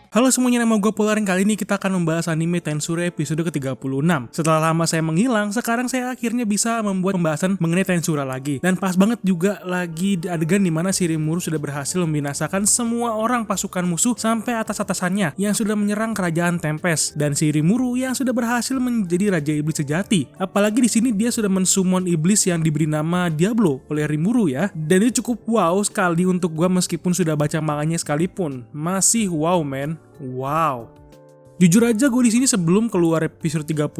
Halo semuanya, nama gue Polarin. Kali ini kita akan membahas anime Tensura episode ke-36. Setelah lama saya menghilang, sekarang saya akhirnya bisa membuat pembahasan mengenai Tensura lagi. Dan pas banget juga lagi di adegan dimana Shirimuru sudah berhasil membinasakan semua orang pasukan musuh sampai atas-atasannya yang sudah menyerang kerajaan Tempest. Dan Shirimuru yang sudah berhasil menjadi Raja Iblis sejati. Apalagi di sini dia sudah mensummon iblis yang diberi nama Diablo oleh Rimuru ya. Dan itu cukup wow sekali untuk gue meskipun sudah baca manganya sekalipun. Masih wow men. Wow. Jujur aja gue di sini sebelum keluar episode 36,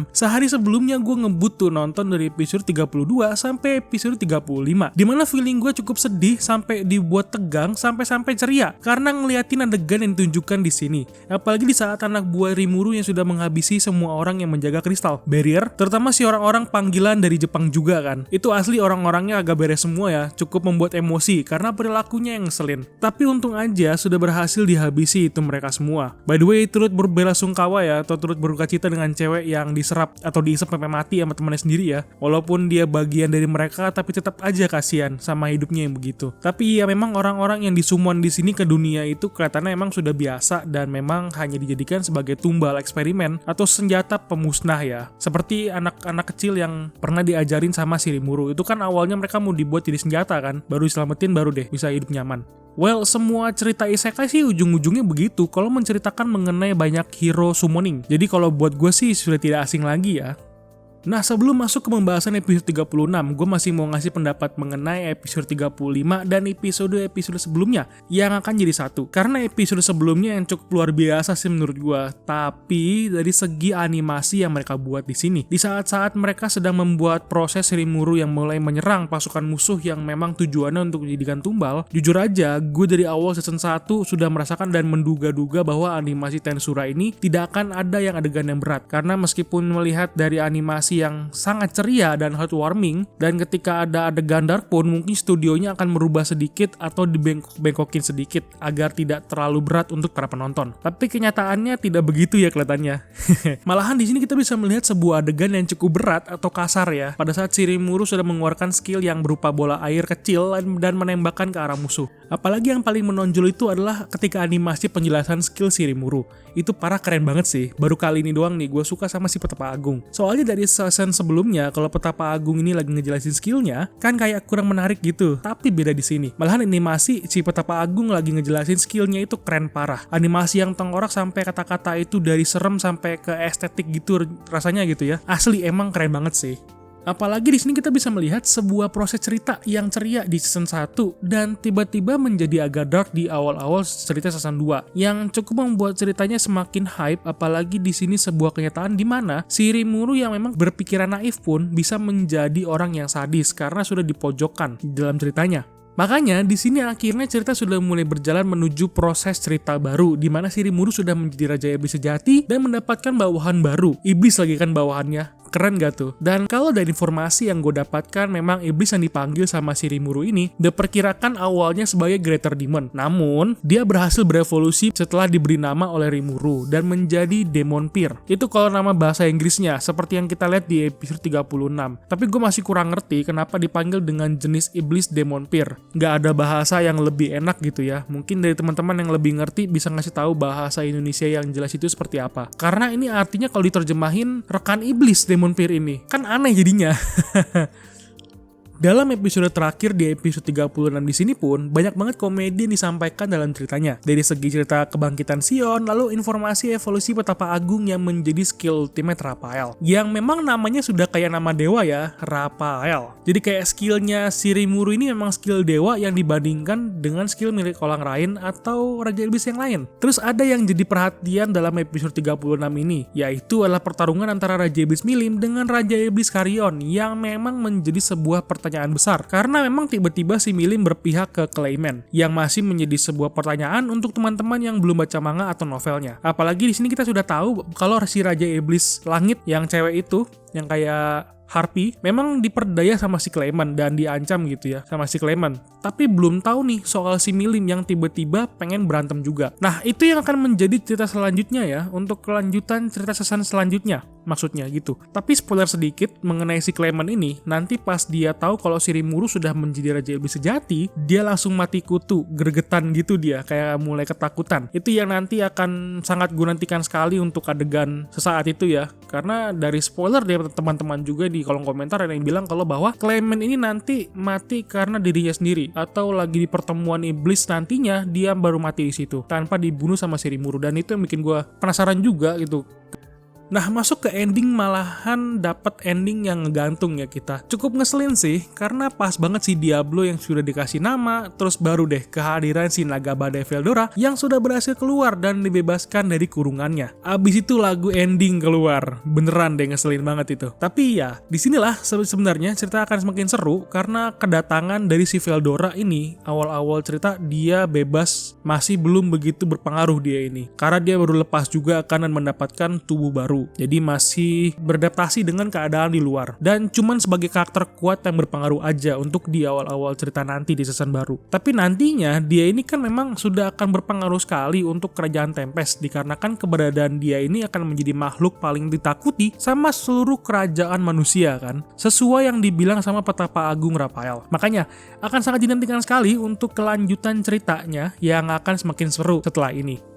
sehari sebelumnya gue ngebut tuh nonton dari episode 32 sampai episode 35. Dimana feeling gue cukup sedih sampai dibuat tegang sampai ceria karena ngeliatin adegan yang ditunjukkan di sini. Apalagi di saat anak buah Rimuru yang sudah menghabisi semua orang yang menjaga kristal barrier, terutama si orang-orang panggilan dari Jepang juga kan. Itu asli orang-orangnya agak beres semua ya, cukup membuat emosi karena perilakunya yang ngeselin. Tapi untung aja sudah berhasil dihabisi itu mereka semua. By the way, turut berbela sungkawa ya, atau turut berduka cita dengan cewek yang diserap atau diisep sampai mati sama temannya sendiri ya. Walaupun dia bagian dari mereka, tapi tetap aja kasihan sama hidupnya yang begitu. Tapi ya memang orang-orang yang disummon di sini ke dunia itu kelihatannya emang sudah biasa dan memang hanya dijadikan sebagai tumbal eksperimen atau senjata pemusnah ya. Seperti anak-anak kecil yang pernah diajarin sama Shirimuru. Itu kan awalnya mereka mau dibuat jadi senjata kan, baru diselamatin baru deh bisa hidup nyaman. Well, semua cerita isekai sih ujung-ujungnya begitu kalau menceritakan mengenai banyak hero summoning. Jadi kalau buat gue sih sudah tidak asing lagi ya. Nah, sebelum masuk ke pembahasan episode 36, gue masih mau ngasih pendapat mengenai episode 35 dan episode sebelumnya yang akan jadi satu. Karena episode sebelumnya yang cukup luar biasa sih menurut gue. Tapi dari segi animasi yang mereka buat di sini, di saat-saat mereka sedang membuat proses Rimuru yang mulai menyerang pasukan musuh yang memang tujuannya untuk dijadikan tumbal, jujur aja gue dari awal season 1 sudah merasakan dan menduga-duga bahwa animasi Tensura ini tidak akan ada yang adegan yang berat. Karena meskipun melihat dari animasi yang sangat ceria dan heartwarming, dan ketika ada adegan dark pun mungkin studionya akan merubah sedikit atau dibengkok-bengkokin sedikit agar tidak terlalu berat untuk para penonton. Tapi kenyataannya tidak begitu ya kelihatannya. Malahan di sini kita bisa melihat sebuah adegan yang cukup berat atau kasar ya, pada saat Shirimuru sudah mengeluarkan skill yang berupa bola air kecil dan menembakkan ke arah musuh. Apalagi yang paling menonjol itu adalah ketika animasi penjelasan skill Shirimuru. Itu parah keren banget sih. Baru kali ini doang nih gue suka sama si Petapa Agung. Soalnya dari season sebelumnya kalau Petapa Agung ini lagi ngejelasin skillnya kan kayak kurang menarik gitu. Tapi beda di sini. Malahan animasi si Petapa Agung lagi ngejelasin skillnya itu keren parah. Animasi yang tengkorak sampai kata-kata itu dari serem sampai ke estetik gitu rasanya gitu ya. Asli emang keren banget sih. Apalagi di sini kita bisa melihat sebuah proses cerita yang ceria di season 1 dan tiba-tiba menjadi agak dark di awal-awal cerita season 2 yang cukup membuat ceritanya semakin hype. Apalagi di sini sebuah kenyataan di mana si Rimuru yang memang berpikiran naif pun bisa menjadi orang yang sadis karena sudah dipojokkan di dalam ceritanya. Makanya di sini akhirnya cerita sudah mulai berjalan menuju proses cerita baru di mana si Rimuru sudah menjadi Raja Iblis sejati dan mendapatkan bawahan baru. Iblis lagi kan bawahannya. Keren gak tuh? Dan kalau dari informasi yang gue dapatkan, memang iblis yang dipanggil sama si Rimuru ini diperkirakan awalnya sebagai Greater Demon. Namun, dia berhasil berevolusi setelah diberi nama oleh Rimuru dan menjadi Demon Peer. Itu kalau nama bahasa Inggrisnya, seperti yang kita lihat di episode 36. Tapi gue masih kurang ngerti kenapa dipanggil dengan jenis iblis Demon Peer. Gak ada bahasa yang lebih enak gitu ya. Mungkin dari teman-teman yang lebih ngerti bisa ngasih tahu bahasa Indonesia yang jelas itu seperti apa. Karena ini artinya kalau diterjemahin rekan iblis Demon Peer ini. Kan aneh jadinya. Dalam episode terakhir di episode 36 di sini pun banyak banget komedi yang disampaikan dalam ceritanya. Dari segi cerita kebangkitan Sion, lalu informasi evolusi Petapa Agung yang menjadi skill ultimate Raphael. Yang memang namanya sudah kayak nama dewa ya, Raphael. Jadi kayak skillnya si Rimuru ini memang skill dewa yang dibandingkan dengan skill milik orang lain atau Raja Iblis yang lain. Terus ada yang jadi perhatian dalam episode 36 ini, yaitu adalah pertarungan antara Raja Iblis Milim dengan Raja Iblis Carrion yang memang menjadi sebuah pertanyaan besar karena memang tiba-tiba si Milim berpihak ke Clayman yang masih menjadi sebuah pertanyaan untuk teman-teman yang belum baca manga atau novelnya. Apalagi di sini kita sudah tahu kalau si Raja Iblis Langit yang cewek itu yang kayak Harpy memang diperdaya sama si Clement dan diancam gitu ya sama si Clement. Tapi belum tahu nih soal si Milim yang tiba-tiba pengen berantem juga. Nah, itu yang akan menjadi cerita selanjutnya ya, untuk kelanjutan cerita season selanjutnya. Maksudnya gitu. Tapi spoiler sedikit mengenai si Clement ini, nanti pas dia tahu kalau si Rimuru sudah menjadi raja iblis sejati, dia langsung mati kutu, gregetan gitu dia, kayak mulai ketakutan. Itu yang nanti akan sangat gue nantikan sekali untuk adegan sesaat itu ya. Karena dari spoiler dari teman-teman juga di kolom komentar ada yang bilang kalau bahwa Clement ini nanti mati karena dirinya sendiri, atau lagi di pertemuan iblis nantinya dia baru mati di situ tanpa dibunuh sama si Rimuru, dan itu yang bikin gue penasaran juga gitu. Nah, masuk ke ending malahan dapat ending yang ngegantung ya kita. Cukup ngeselin sih, karena pas banget si Diablo yang sudah dikasih nama, terus baru deh kehadiran si naga badai Veldora yang sudah berhasil keluar dan dibebaskan dari kurungannya. Abis itu lagu ending keluar, beneran deh ngeselin banget itu. Tapi ya, disinilah sebenarnya cerita akan semakin seru karena kedatangan dari si Veldora ini, awal-awal cerita dia bebas, masih belum begitu berpengaruh dia ini. Karena dia baru lepas juga akan mendapatkan tubuh baru. Jadi masih beradaptasi dengan keadaan di luar. Dan cuman sebagai karakter kuat yang berpengaruh aja untuk di awal-awal cerita nanti di season baru. Tapi nantinya dia ini kan memang sudah akan berpengaruh sekali untuk kerajaan Tempest. Dikarenakan keberadaan dia ini akan menjadi makhluk paling ditakuti sama seluruh kerajaan manusia kan. Sesuai yang dibilang sama Petapa Agung Raphael. Makanya akan sangat dinantikan sekali untuk kelanjutan ceritanya yang akan semakin seru setelah ini.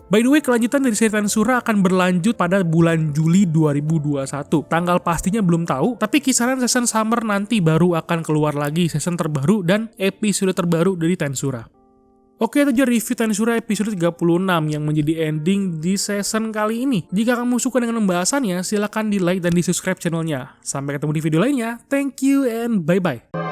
By the way, kelanjutan dari seri Tensura akan berlanjut pada bulan Juli 2021. Tanggal pastinya belum tahu, tapi kisaran season summer nanti baru akan keluar lagi season terbaru dan episode terbaru dari Tensura. Oke, itu aja review Tensura episode 36 yang menjadi ending di season kali ini. Jika kamu suka dengan pembahasannya, silahkan di like dan di subscribe channelnya. Sampai ketemu di video lainnya. Thank you and bye-bye.